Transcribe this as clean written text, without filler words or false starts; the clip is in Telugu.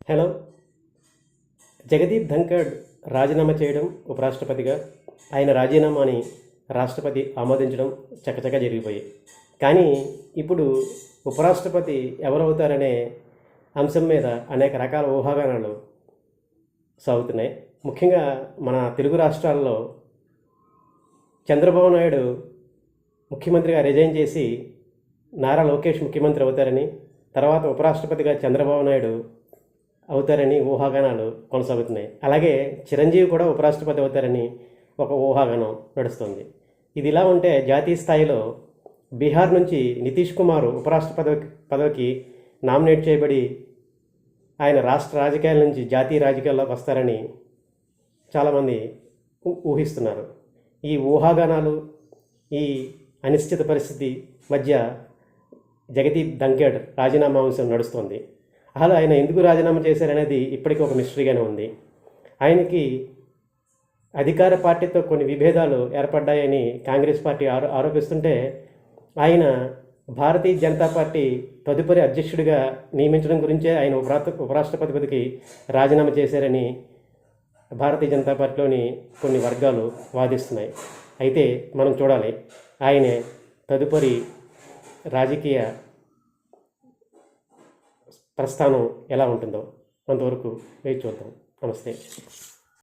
హలో. జగదీప్ ధంకడ్ రాజీనామా చేయడం ఉపరాష్ట్రపతిగా, ఆయన రాజీనామాని రాష్ట్రపతి ఆమోదించడం చకచకా జరిగిపోయాయి. కానీ ఇప్పుడు ఉపరాష్ట్రపతి ఎవరవుతారనే అంశం మీద అనేక రకాల ఊహాగానాలు సాగుతున్నాయి. ముఖ్యంగా మన తెలుగు రాష్ట్రాల్లో చంద్రబాబు నాయుడు ముఖ్యమంత్రిగా రిజైన్ చేసి నారా లోకేష్ ముఖ్యమంత్రి అవుతారని, తర్వాత ఉపరాష్ట్రపతిగా చంద్రబాబు నాయుడు అవుతారని ఊహాగానాలు కొనసాగుతున్నాయి. అలాగే చిరంజీవి కూడా ఉపరాష్ట్రపతి అవుతారని ఒక ఊహాగానం నడుస్తుంది. ఇది ఇలా ఉంటే జాతీయ స్థాయిలో బీహార్ నుంచి నితీష్ కుమార్ ఉపరాష్ట్రపతి పదవికి నామినేట్ చేయబడి ఆయన రాష్ట్ర రాజకీయాల నుంచి జాతీయ రాజకీయాల్లోకి వస్తారని చాలామంది ఊహిస్తున్నారు. ఈ ఊహాగానాలు, ఈ అనిశ్చిత పరిస్థితి మధ్య జగదీప్ ధంకడ్ రాజీనామా అంశం నడుస్తుంది. అసలు ఆయన ఎందుకు రాజీనామా చేశారనేది ఇప్పటికీ ఒక మిస్టరీగానే ఉంది. ఆయనకి అధికార పార్టీతో కొన్ని విభేదాలు ఏర్పడ్డాయని కాంగ్రెస్ పార్టీ ఆరోపిస్తుంటే, ఆయన భారతీయ జనతా పార్టీ తదుపరి అధ్యక్షుడిగా నియమించడం గురించే ఆయన ఉపరాష్ట్రపతి పదవికి రాజీనామా చేశారని భారతీయ జనతా పార్టీలోని కొన్ని వర్గాలు వాదిస్తున్నాయి. అయితే మనం చూడాలి ఆయన తదుపరి రాజకీయ ప్రస్థానం ఎలా ఉంటుందో. అంతవరకు వేచి చూద్దాం. నమస్తే.